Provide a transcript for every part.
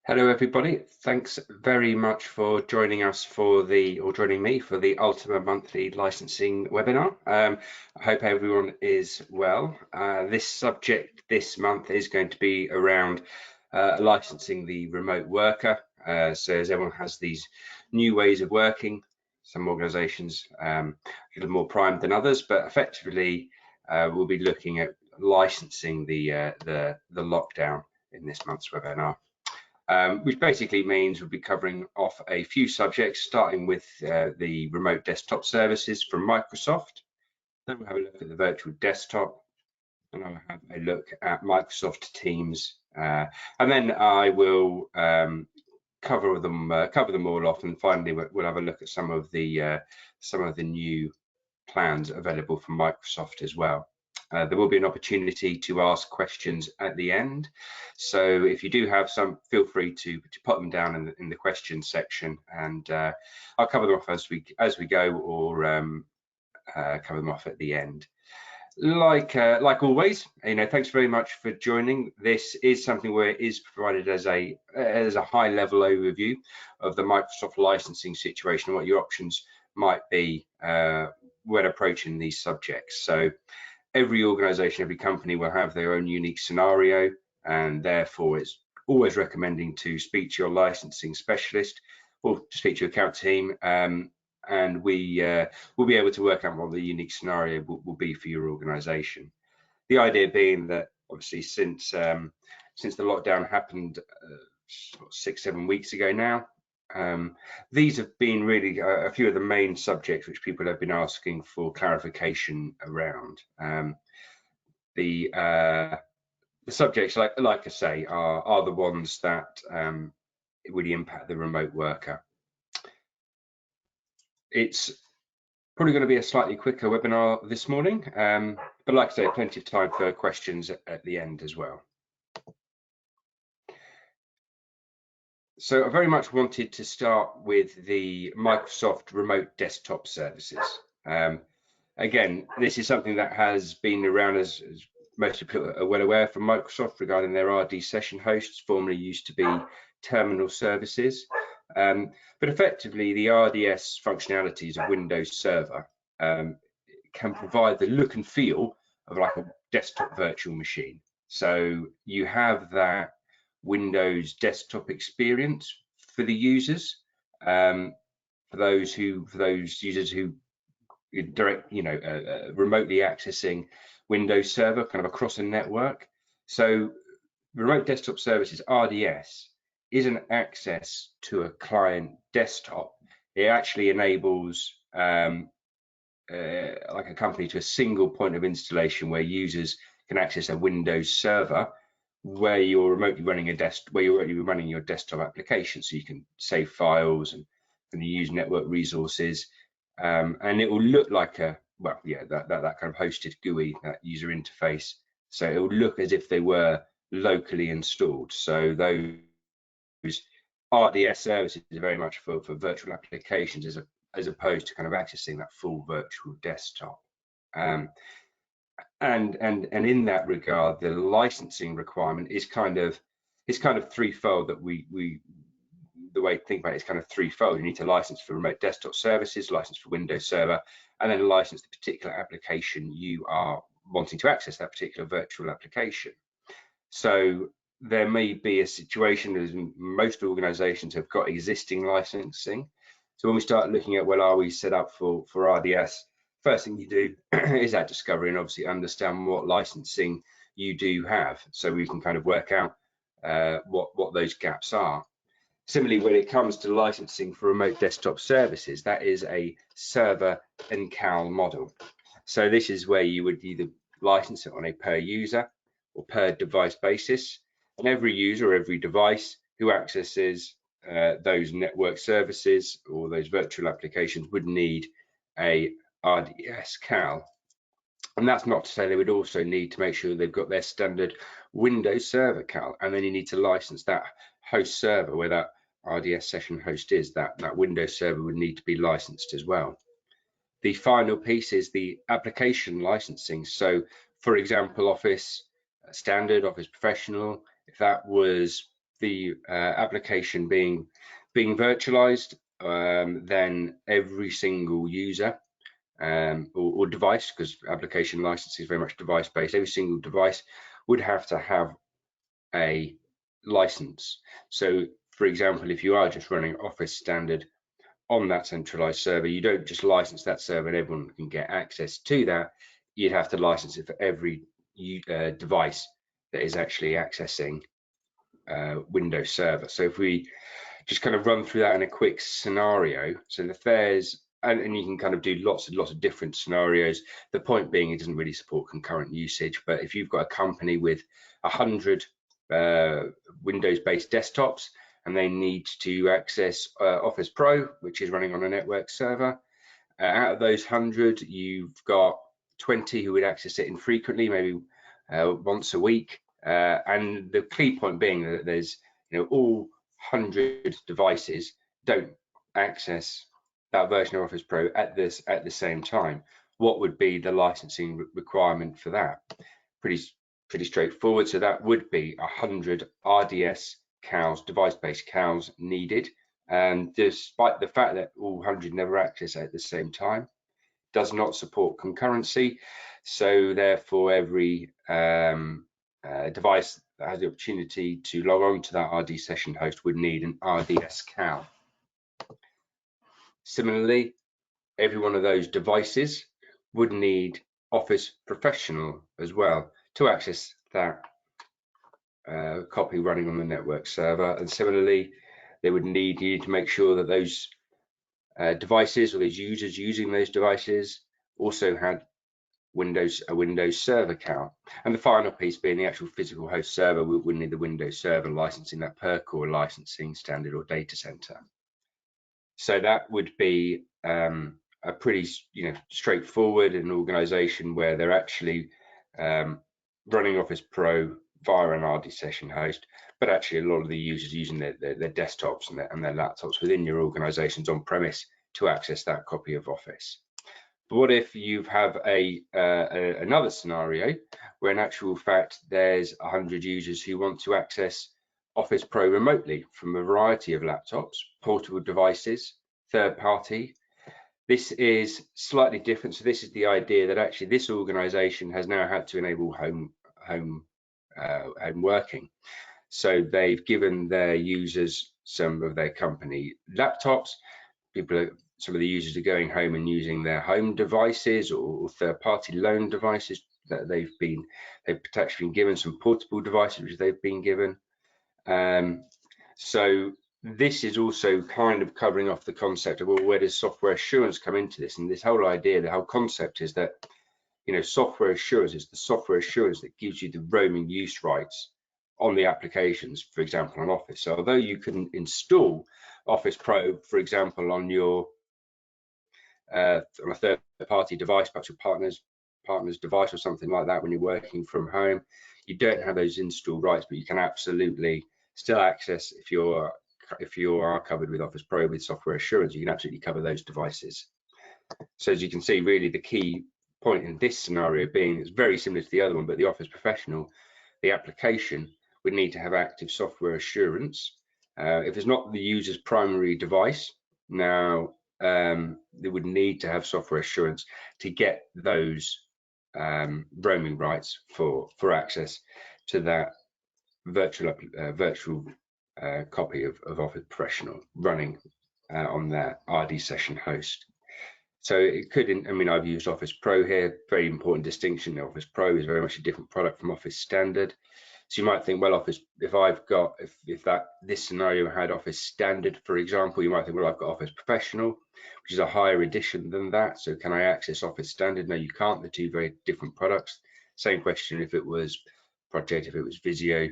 Hello everybody, thanks very much for joining us for joining me for the Ultima monthly licensing webinar. I hope everyone is well. This subject this month is going to be around licensing the remote worker. So as everyone has these new ways of working, some organizations a little more primed than others, but effectively we'll be looking at licensing the lockdown in this month's webinar. Which basically means we'll be covering off a few subjects, starting with the remote desktop services from Microsoft. Then we'll have a look at the virtual desktop, and I'll have a look at Microsoft Teams, and then I will cover them all off, and finally we'll have a look at some of the new plans available from Microsoft as well. There will be an opportunity to ask questions at the end. So if you do have some, feel free to put them down in the questions section, and I'll cover them off as we go, or cover them off at the end. Like always, thanks very much for joining. This is something where it is provided as a high-level overview of the Microsoft licensing situation, what your options might be when approaching these subjects. So every organization, every company will have their own unique scenario, and therefore it's always recommending to speak to your licensing specialist or to speak to your account team, and we will be able to work out what the unique scenario will be for your organization. The idea being that obviously since the lockdown happened 6-7 weeks ago now, these have been really a few of the main subjects which people have been asking for clarification around. The subjects, like I say, are the ones that really impact the remote worker. It's probably going to be a slightly quicker webinar this morning, but like I say, plenty of time for questions at the end as well. So I very much wanted to start with the Microsoft Remote Desktop Services. Again, this is something that has been around, as most people are well aware, from Microsoft regarding their RD session hosts, formerly used to be terminal services. But effectively, the RDS functionalities of Windows Server can provide the look and feel of like a desktop virtual machine. So you have that Windows desktop experience for the users, for those users who remotely accessing Windows Server kind of across a network. So remote desktop services, RDS, isn't access to a client desktop. It actually enables like a company to a single point of installation where users can access a Windows Server where you're remotely running your desktop application, so you can save files and you use network resources, and it will look like that kind of hosted GUI, that user interface. So it will look as if they were locally installed. So those RDS services are very much for virtual applications as opposed to kind of accessing that full virtual desktop. And in that regard, the licensing requirement is kind of threefold. That the way to think about it is kind of threefold. You need to license for remote desktop services, license for Windows Server, and then license the particular application you are wanting to access, that particular virtual application. So there may be a situation, as most organizations have got existing licensing. So when we start looking at, well, are we set up for RDS? First thing you do is that discovery and obviously understand what licensing you do have, so we can kind of work out what those gaps are. Similarly, when it comes to licensing for remote desktop services, that is a server and CAL model. So this is where you would either license it on a per user or per device basis, and every user or every device who accesses those network services or those virtual applications would need a RDS CAL. And that's not to say they would also need to make sure they've got their standard Windows Server CAL, and then you need to license that host server where that RDS session host is. That Windows Server would need to be licensed as well. The final piece is the application licensing. So, for example, Office Standard, Office Professional, if that was the application being virtualized, then every single user or device, because application license is very much device based, every single device would have to have a license. So for example, if you are just running Office Standard on that centralized server, you don't just license that server and everyone can get access to that. You'd have to license it for every device that is actually accessing Windows Server. So if we just kind of run through that in a quick scenario, so if there's and you can kind of do lots of different scenarios. The point being, it doesn't really support concurrent usage, but if you've got a company with 100 Windows-based desktops and they need to access Office Pro, which is running on a network server, out of those 100, you've got 20 who would access it infrequently, maybe once a week. And the key point being that there's, all 100 devices don't access that version of Office Pro at the same time. What would be the licensing requirement for that? Pretty straightforward. So that would be 100 RDS CALs, device-based CALs needed. And despite the fact that all 100 never access at the same time, does not support concurrency. So therefore, every device that has the opportunity to log on to that RD session host would need an RDS CAL. Similarly, every one of those devices would need Office Professional as well to access that copy running on the network server. And similarly, they would need you to make sure that those devices or those users using those devices also had a Windows Server CAL. And the final piece being the actual physical host server would need the Windows Server licensing, that per core licensing standard or data center. So that would be a pretty straightforward an organization where they're actually running Office Pro via an RD session host, but actually a lot of the users using their desktops and their laptops within your organizations on premise to access that copy of Office. But what if you have another scenario where in actual fact there's 100 users who want to access Office Pro remotely from a variety of laptops, portable devices, third party? This is slightly different. So this is the idea that actually this organization has now had to enable home working. So they've given their users some of their company laptops. Some of the users are going home and using their home devices or third-party loan devices that they've potentially been given, some portable devices which they've been given. So this is also kind of covering off the concept of, well, where does software assurance come into this? And this whole idea, the whole concept is that, software assurance is the software assurance that gives you the roaming use rights on the applications, for example, on Office. So although you couldn't install Office Pro, for example, on your on a third-party device, perhaps your partner's device or something like that, when you're working from home, you don't have those install rights, but you can absolutely still access, if you are covered with Office Pro with software assurance, you can absolutely cover those devices. So as you can see, really the key point in this scenario being, it's very similar to the other one, but the Office Professional, the application would need to have active software assurance. If it's not the user's primary device, now they would need to have software assurance to get those roaming rights for access to that virtual copy of Office Professional running on their RD session host. So it could, I've used Office Pro here, very important distinction. Office Pro is very much a different product from Office Standard. So you might think, well, if this scenario had Office Standard, for example, you might think, well, I've got Office Professional, which is a higher edition than that. So can I access Office Standard? No, you can't. They're two very different products. Same question if it was Project, if it was Visio.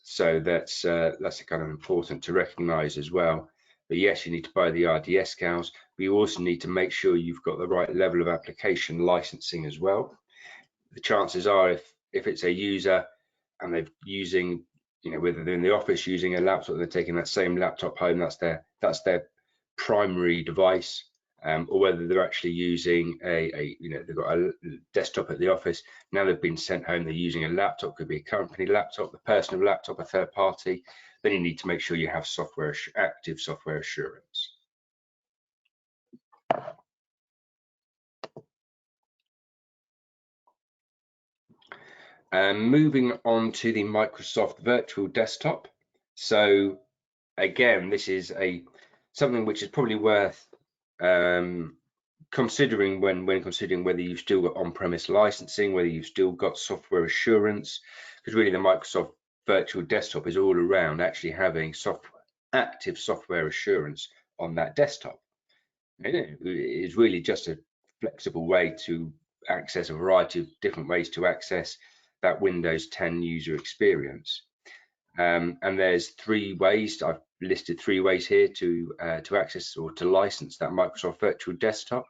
So that's kind of important to recognise as well. But yes, you need to buy the RDS CALs, but you also need to make sure you've got the right level of application licensing as well. The chances are, if it's a user and they're using, whether they're in the office using a laptop, they're taking that same laptop home, that's their primary device, or whether they're actually using they've got a desktop at the office. Now they've been sent home, they're using a laptop, could be a company laptop, a personal laptop, a third party. Then you need to make sure you have active software assurance. Moving on to the Microsoft Virtual Desktop. So again, this is something which is probably worth considering when considering whether you've still got on-premise licensing, whether you've still got software assurance, because really the Microsoft Virtual Desktop is all around actually having active software assurance on that desktop. It's really just a flexible way to access a variety of different ways to access that Windows 10 user experience. And there's 3 ways. I've listed 3 ways here to access or to license that Microsoft Virtual Desktop.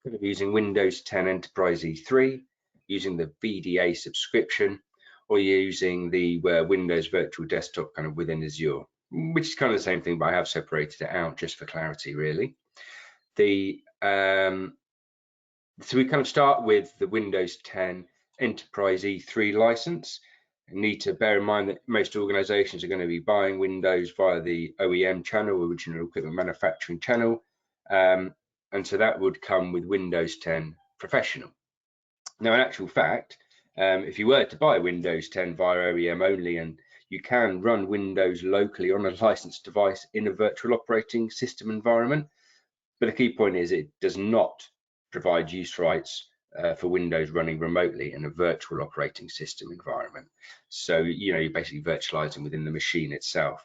Kind of using Windows 10 Enterprise E3, using the VDA subscription, or using the Windows Virtual Desktop kind of within Azure, which is kind of the same thing, but I have separated it out just for clarity, really. So we kind of start with the Windows 10 Enterprise E3 license. You need to bear in mind that most organizations are going to be buying Windows via the OEM channel, original equipment manufacturing channel. And so that would come with Windows 10 Professional. Now, in actual fact, if you were to buy Windows 10 via OEM only, and you can run Windows locally on a licensed device in a virtual operating system environment, but the key point is it does not provide use rights for Windows running remotely in a virtual operating system environment. So, you're basically virtualizing within the machine itself.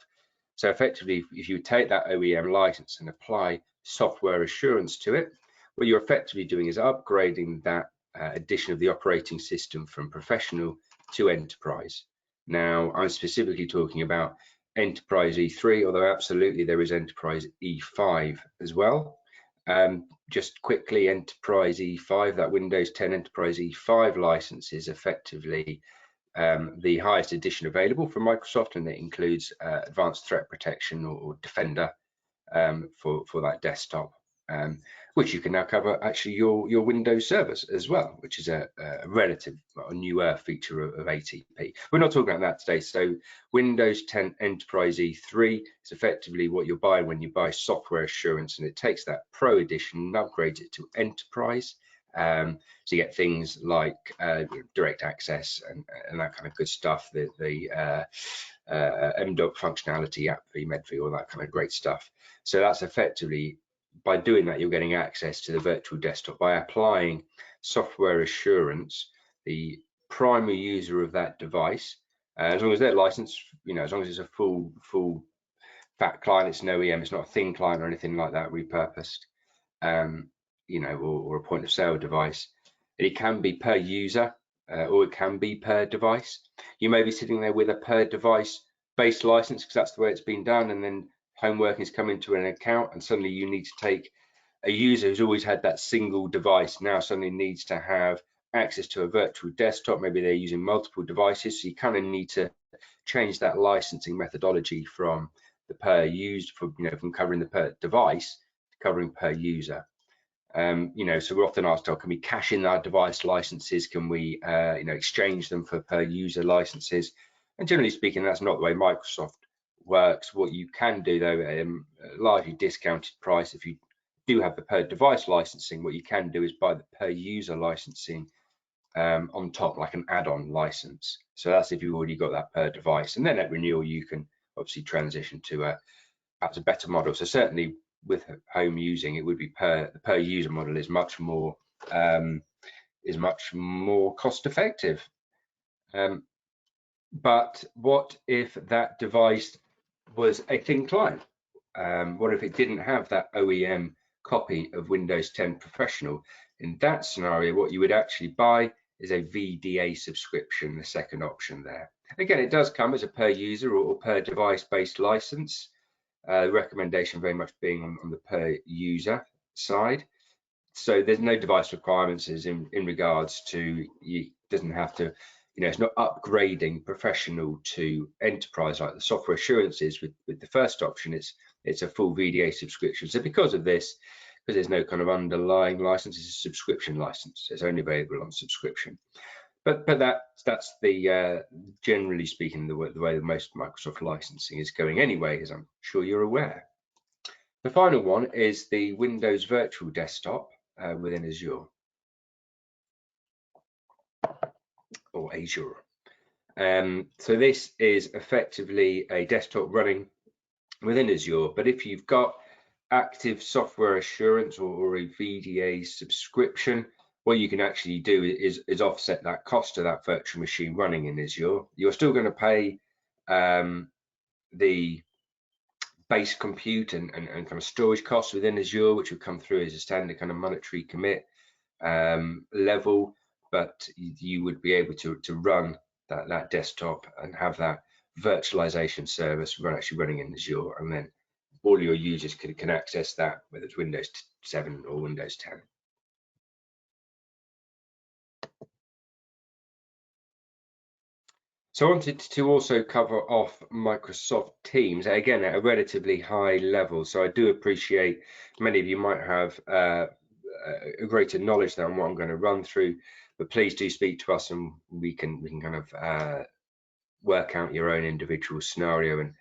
So effectively, if you take that OEM license and apply software assurance to it, what you're effectively doing is upgrading that addition of the operating system from Professional to Enterprise. Now, I'm specifically talking about Enterprise E3, although absolutely there is Enterprise E5 as well. Just quickly, Enterprise E5, that Windows 10 Enterprise E5 license is effectively the highest edition available from Microsoft, and it includes advanced threat protection or Defender for that desktop, which you can now cover actually your Windows servers as well, which is a relative newer feature of ATP. We're not talking about that today. So Windows 10 Enterprise E3 is effectively what you're buying when you buy software assurance, and it takes that Pro edition and upgrades it to Enterprise. So you get things like direct access and that kind of good stuff, the MDoc functionality, AppV, MedV, all that kind of great stuff. So that's effectively, by doing that, you're getting access to the virtual desktop by applying software assurance. The primary user of that device, as long as they're licensed, as long as it's a full fat client, it's an OEM, it's not a thin client or anything like that, repurposed, or a point of sale device. It can be per user or it can be per device. You may be sitting there with a per device based license because that's the way it's been done, and then home working is coming to an account, and suddenly you need to take a user who's always had that single device, now suddenly needs to have access to a virtual desktop. Maybe they're using multiple devices, so you kind of need to change that licensing methodology from the per used, from covering the per device to covering per user. So we're often asked, can we cash in our device licenses? Can we, exchange them for per user licenses? And generally speaking, that's not the way Microsoft works. What you can do, though, at a largely discounted price, if you do have the per device licensing, what you can do is buy the per user licensing on top, like an add-on license. So that's if you've already got that per device, and then at renewal you can obviously transition to perhaps a better model. So certainly with home using, it would be the per user model is much more cost effective. But what if that device was a thin client? What if it didn't have that OEM copy of Windows 10 Professional? In that scenario, what you would actually buy is a VDA subscription, the second option there. Again, it does come as a per user or per device based license. The recommendation very much being on the per user side. So there's no device requirements as in regards to, you doesn't have to, it's not upgrading Professional to Enterprise like the software assurance is with the first option. It's a full VDA subscription. So because of this, because there's no kind of underlying license. It's a subscription license. It's only available on subscription. But that's the generally speaking the way that most Microsoft licensing is going anyway, as I'm sure you're aware. The final one is the Windows Virtual Desktop within Azure or Azure. So this is effectively a desktop running within Azure, but if you've got active software assurance or a VDA subscription, what you can actually do is offset that cost of that virtual machine running in Azure. You're still going to pay the base compute and kind of storage costs within Azure, which will come through as a standard kind of monetary commit level, but you would be able to run that desktop and have that virtualization service actually running in Azure, and then all your users can access that, whether it's Windows 7 or Windows 10. So I wanted to also cover off Microsoft Teams, again, at a relatively high level. So I do appreciate many of you might have a greater knowledge than what I'm going to run through, but please do speak to us and we can kind of work out your own individual scenario and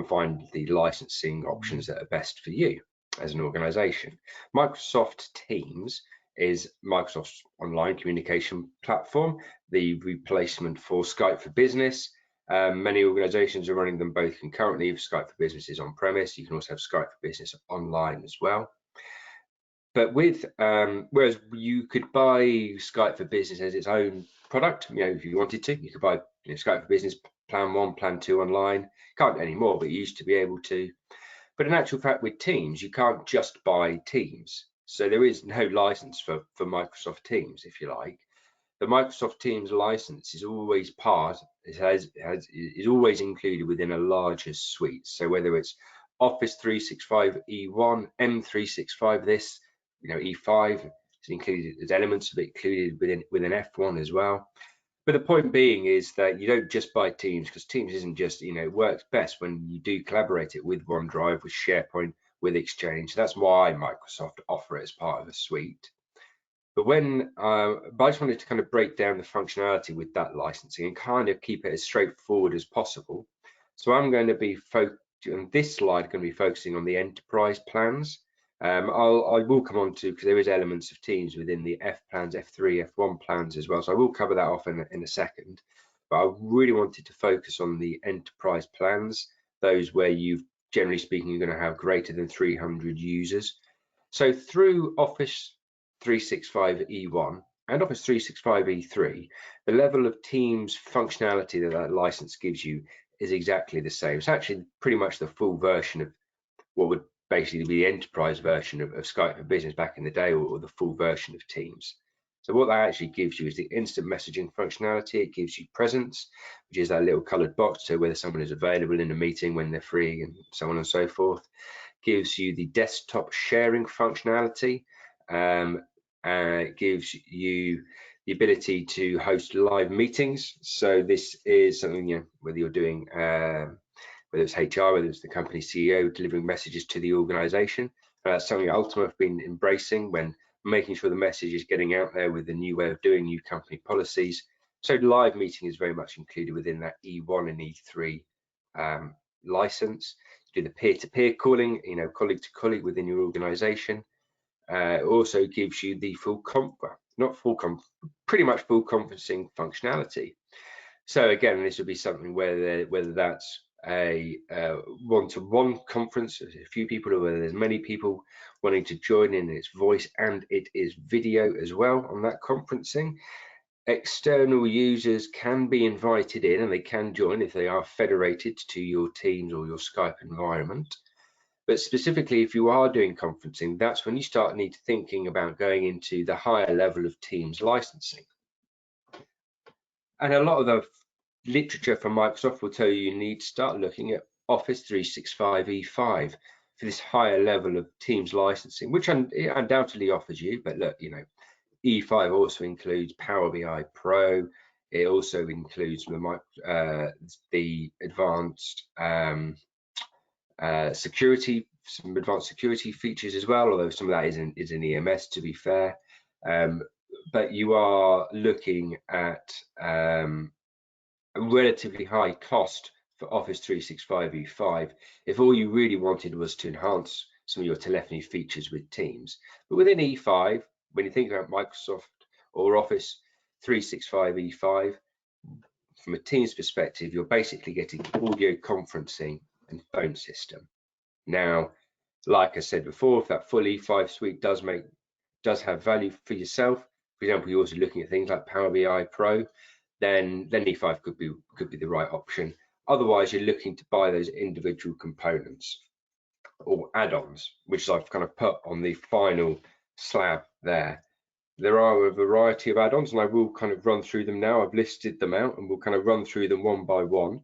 find the licensing options that are best for you as an organization. Microsoft Teams is Microsoft's online communication platform, the replacement for Skype for Business. Many organizations are running them both concurrently. Skype for Business is on premise. You can also have Skype for Business online as well. But with whereas you could buy Skype for Business as its own product, if you wanted to, you could buy Skype for Business Plan 1, Plan 2 online. Can't anymore, but you used to be able to. But in actual fact, with Teams, you can't just buy Teams. So there is no license for Microsoft Teams, if you like. The Microsoft Teams license is always is always included within a larger suite. So whether it's Office 365 E1, M365, this, E5 is included. There's elements of it included within F1 as well. But the point being is that you don't just buy Teams, because Teams isn't just, it works best when you do collaborate it with OneDrive, with SharePoint, with Exchange. That's why Microsoft offer it as part of a suite. But but I just wanted to kind of break down the functionality with that licensing and kind of keep it as straightforward as possible. So I'm going to be on this slide, going to be focusing on the enterprise plans. I will come on to, because there is elements of Teams within the F plans, F3, F1 plans as well. So I will cover that off in a second. But I really wanted to focus on the enterprise plans, those where generally speaking, you're going to have greater than 300 users. So through Office 365 E1 and Office 365 E3, the level of Teams functionality that license gives you is exactly the same. It's actually pretty much the full version of what would basically be the enterprise version of Skype for Business back in the day, or the full version of Teams. So what that actually gives you is the instant messaging functionality. It gives you presence, which is that little colored box, so whether someone is available in a meeting when they're free and so on and so forth. Gives you the desktop sharing functionality. It gives you the ability to host live meetings. So this is something, whether you're doing whether it's HR, whether it's the company CEO delivering messages to the organization. That's something Ultima have been embracing, when making sure the message is getting out there with the new way of doing new company policies. So live meeting is very much included within that E1 and E3 license. You do the peer-to-peer calling, colleague to colleague within your organization. It also gives you the pretty much full conferencing functionality. So again, this would be something whether that's a one-to-one conference, a few people, or whether there's many people wanting to join in, it's voice and it is video as well on that conferencing. External users can be invited in and they can join if they are federated to your Teams or your Skype environment. But specifically, if you are doing conferencing, that's when you start thinking about going into the higher level of Teams licensing. And a lot of the literature from Microsoft will tell you need to start looking at Office 365 E5 for this higher level of Teams licensing, which it undoubtedly offers you. But look, E5 also includes Power BI Pro. It also includes the advanced security, some advanced security features as well, although some of that is in EMS, to be fair. But you are looking at a relatively high cost for Office 365 E5 if all you really wanted was to enhance some of your telephony features with Teams. But within E5, when you think about Microsoft or Office 365 E5, from a Teams perspective, you're basically getting audio conferencing and phone system. Now, like I said before, if that full E5 suite does have value for yourself, for example, you're also looking at things like Power BI Pro, then E5 could be the right option. Otherwise, you're looking to buy those individual components or add-ons, which I've kind of put on the final slab there. There are a variety of add-ons, and I will kind of run through them now. I've listed them out, and we'll kind of run through them one by one.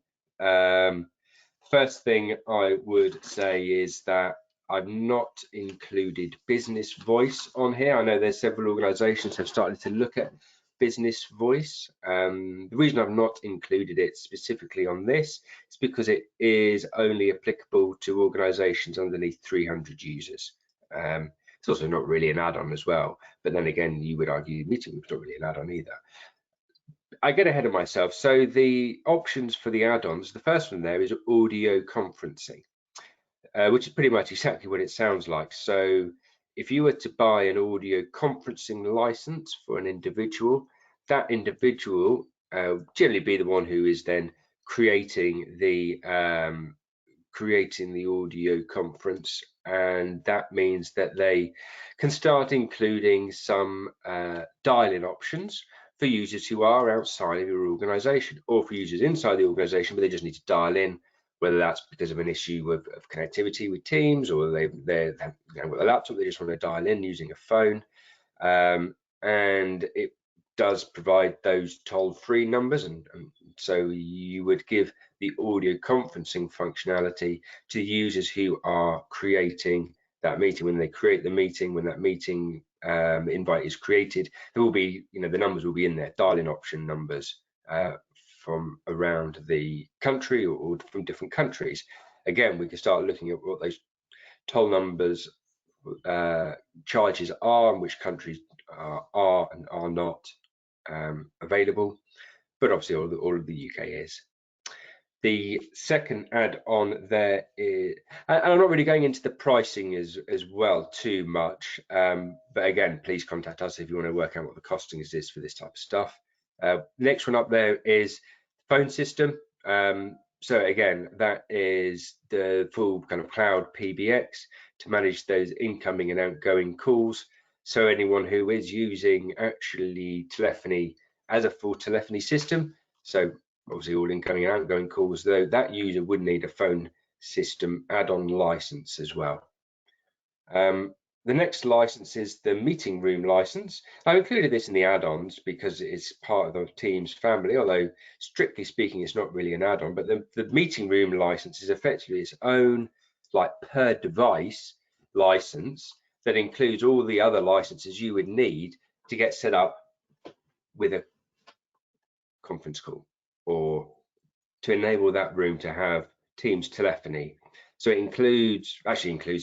First thing I would say is that I've not included Business Voice on here. I know there's several organizations have started to look at Business Voice. The reason I've not included it specifically on this is because it is only applicable to organizations underneath 300 users. It's also not really an add-on as well, but then again, you would argue Meeting Room's not really an add-on either. I get ahead of myself. So the options for the add-ons, the first one there is audio conferencing, which is pretty much exactly what it sounds like. So if you were to buy an audio conferencing license for an individual, that individual generally be the one who is then creating the audio conference, and that means that they can start including some dial-in options for users who are outside of your organization, or for users inside the organization, but they just need to dial in, whether that's because of an issue of connectivity with Teams, or they've got a laptop, they just want to dial in using a phone. And it does provide those toll-free numbers, and so you would give the audio conferencing functionality to users who are creating that meeting. When they create the meeting, when that meeting invite is created, there will be, the numbers will be in there, dial-in option numbers from around the country or from different countries. Again, we can start looking at what those toll numbers charges are, and which countries are and are not available, but obviously all of the UK is. The second add-on there is, and I'm not really going into the pricing as well too much, but again, please contact us if you want to work out what the costing is for this type of stuff. Next one up there is phone system. So again, that is the full kind of cloud PBX to manage those incoming and outgoing calls. So anyone who is using actually telephony as a full telephony system, so obviously all incoming and outgoing calls, though, that user would need a phone system add-on license as well. The next license is the meeting room license. I've included this in the add-ons because it's part of the Teams family, although strictly speaking, it's not really an add-on, but the meeting room license is effectively its own, like, per device license that includes all the other licenses you would need to get set up with a conference call, or to enable that room to have Teams telephony. So it includes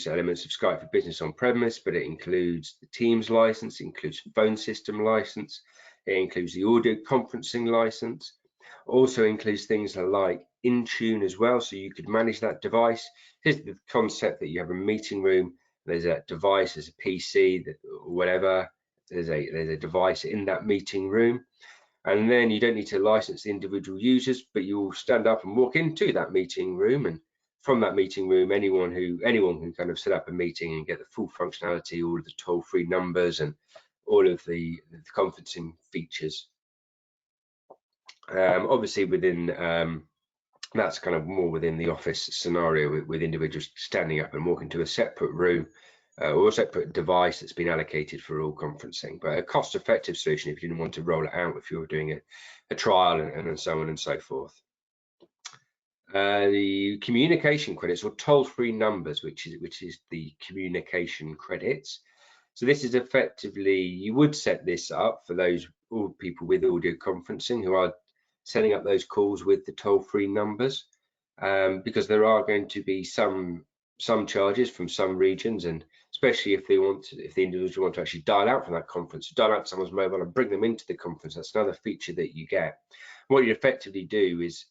elements of Skype for Business on premise, but it includes the Teams license, it includes phone system license, it includes the audio conferencing license, also includes things like Intune as well, so you could manage that device. Here's the concept that you have a meeting room, there's a device, there's a PC, or whatever, there's a device in that meeting room. And then you don't need to license the individual users, but you will stand up and walk into that meeting room, and from that meeting room, anyone can kind of set up a meeting and get the full functionality, all of the toll-free numbers and all of the conferencing features. Obviously within that's kind of more within the office scenario, with individuals standing up and walking to a separate room or a separate device that's been allocated for all conferencing, but a cost-effective solution if you didn't want to roll it out, if you were doing a trial and so on and so forth. The communication credits, or toll-free numbers, which is the communication credits. So this is effectively, you would set this up for all people with audio conferencing who are setting up those calls with the toll-free numbers. because there are going to be some charges from some regions, and especially if the individuals want to actually dial out from that conference, dial out someone's mobile and bring them into the conference. That's another feature that you get. What you effectively do is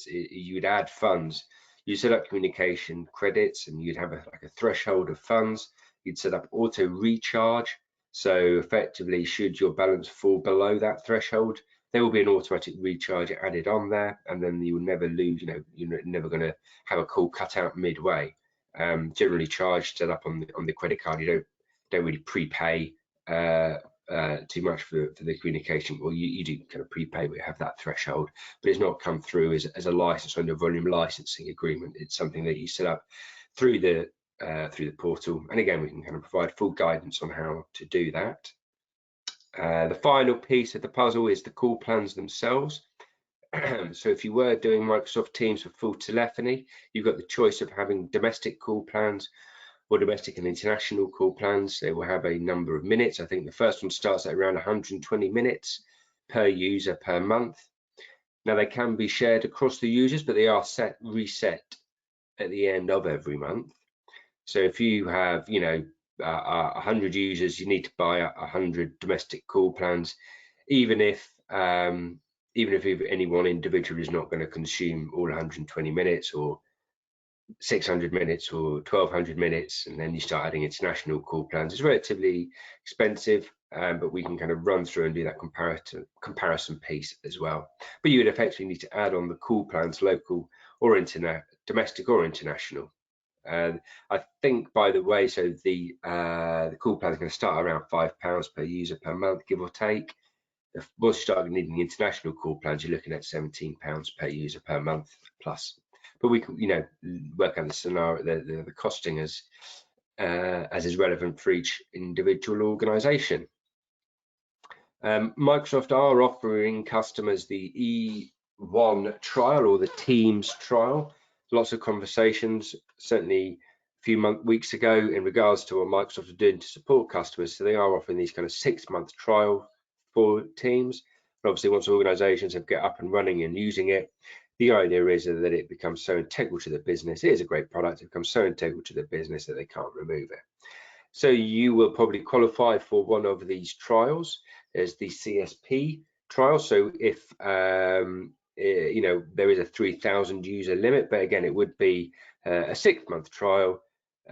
you'd add funds. You set up communication credits, and you'd have like a threshold of funds. You'd set up auto recharge. So effectively, should your balance fall below that threshold, there will be an automatic recharge added on there, and then you will never lose. You're never going to have a call cut out midway. Generally charged set up on the credit card. You don't really prepay too much for the communication. Well, you do kind of prepay, but you have that threshold, but it's not come through as a license under a volume licensing agreement. It's something that you set up through the portal, and again, we can kind of provide full guidance on how to do that. The final piece of the puzzle is the call plans themselves. So if you were doing Microsoft Teams for full telephony, you've got the choice of having domestic call plans or domestic and international call plans. They will have a number of minutes. I think the first one starts at around 120 minutes per user per month. Now they can be shared across the users, but they are reset at the end of every month. So if you have, 100 users, you need to buy 100 domestic call plans, even if any one individual is not going to consume all 120 minutes or 600 minutes or 1200 minutes, and then you start adding international call plans. It's relatively expensive, but we can kind of run through and do that comparison piece as well. But you would effectively need to add on the call plans, local or domestic or international. I think, by the way, so the call plan is going to start around £5 per user per month, give or take. Once you start needing international call plans, you're looking at £17 per user per month plus. But we can, work out the scenario, the costing as is relevant for each individual organisation. Microsoft are offering customers the E1 trial or the Teams trial. Lots of conversations, certainly a few weeks ago, in regards to what Microsoft are doing to support customers. So they are offering these kind of 6-month trial for Teams. But obviously, once organizations have get up and running and using it, the idea is that it becomes so integral to the business. It is a great product. It becomes so integral to the business that they can't remove it. So you will probably qualify for one of these trials. There's the CSP trial. So if there is a 3,000 user limit, but again, it would be a 6-month trial.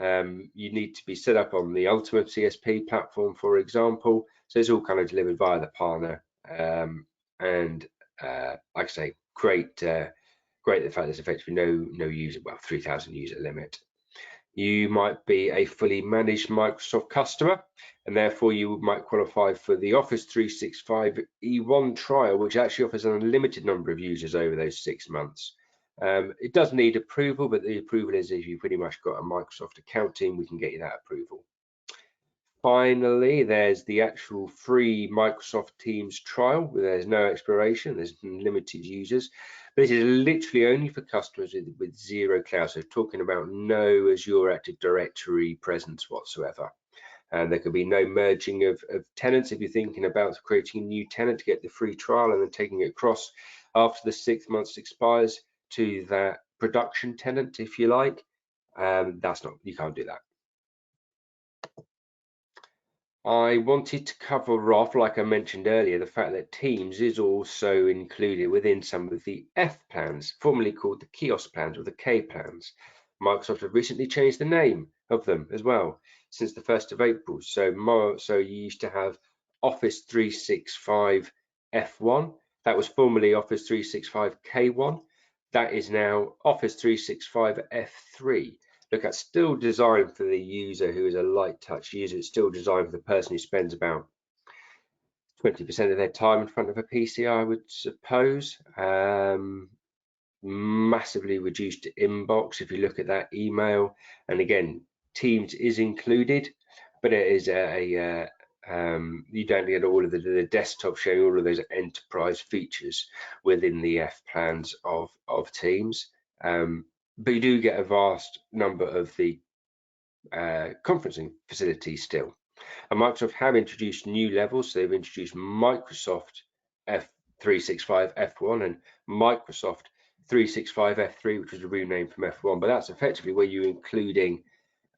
You need to be set up on the Ultimate CSP platform, for example. So it's all kind of delivered via the partner, and like I say, great the fact there's effectively no user, 3,000 user limit. You might be a fully managed Microsoft customer, and therefore you might qualify for the Office 365 E1 trial, which actually offers an unlimited number of users over those 6 months. It does need approval, but the approval is if you've pretty much got a Microsoft account team, we can get you that approval. Finally, there's the actual free Microsoft Teams trial, where there's no expiration, there's limited users. This is literally only for customers with zero cloud, so talking about no Azure Active Directory presence whatsoever. And there could be no merging of tenants if you're thinking about creating a new tenant to get the free trial and then taking it across after the 6 months expires to that production tenant, if you like. You can't do that. I wanted to cover off, like I mentioned earlier, the fact that Teams is also included within some of the F plans, formerly called the kiosk plans or the K plans. Microsoft have recently changed the name of them as well since the 1st of April. So you used to have Office 365 F1. That was formerly Office 365 K1. That is now Office 365 F3. Look, at still designed for the user who is a light touch user. It's still designed for the person who spends about 20% of their time in front of a PC, I would suppose. Massively reduced inbox if you look at that email. And again, Teams is included, but it is you don't get all of the desktop showing all of those enterprise features within the F plans of Teams. But you do get a vast number of the conferencing facilities still. And Microsoft have introduced new levels. So they've introduced Microsoft F365 F1 and Microsoft 365 F3, which was a rename from F1, but that's effectively where you're including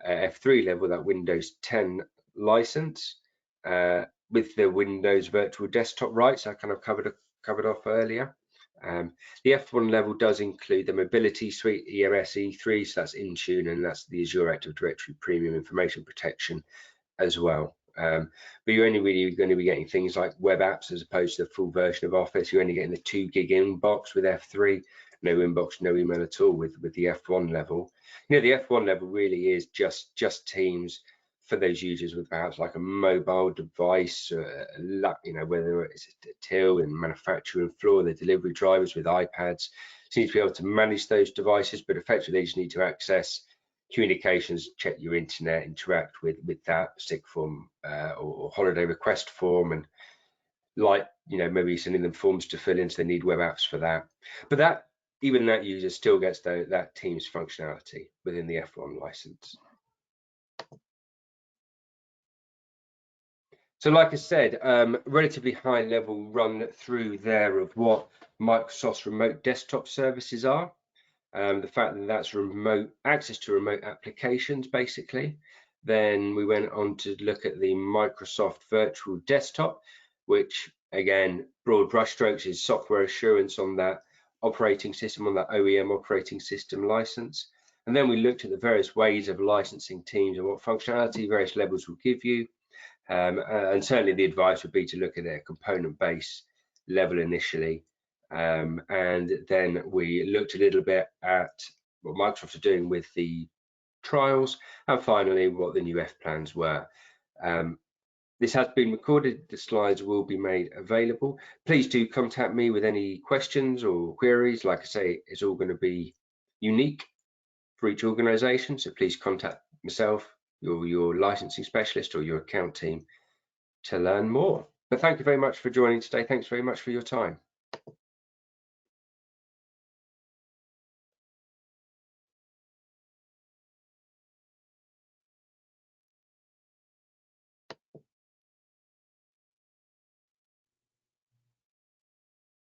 F3 level, that Windows 10 license with the Windows Virtual Desktop rights I kind of covered off earlier. The F1 level does include the Mobility Suite, EMS E3, so that's Intune, and that's the Azure Active Directory Premium Information Protection as well. But you're only really going to be getting things like web apps as opposed to the full version of Office. You're only getting the 2 gig inbox with F3, no inbox, no email at all with the F1 level. You know, the F1 level really is just Teams for those users with perhaps like a mobile device, you know, whether it's a till and manufacturing floor, the delivery drivers with iPads, seem to be able to manage those devices, but effectively they just need to access communications, check your internet, interact with that sick form or holiday request form, and like, you know, maybe sending them forms to fill in, so they need web apps for that. But that, even that user still gets that Teams functionality within the F1 license. So like I said, relatively high level run through there of what Microsoft's remote desktop services are. The fact that that's remote access to remote applications, basically. Then we went on to look at the Microsoft Virtual Desktop, which again, broad brushstrokes, is software assurance on that operating system, on that OEM operating system license. And then we looked at the various ways of licensing Teams and what functionality various levels will give you. And certainly the advice would be to look at a component base level initially. And then we looked a little bit at what Microsoft are doing with the trials, and finally what the new F plans were. This has been recorded, the slides will be made available. Please do contact me with any questions or queries. Like I say, it's all going to be unique for each organization, so please contact myself, your licensing specialist or your account team to learn more. But thank you very much for joining today. Thanks very much for your time.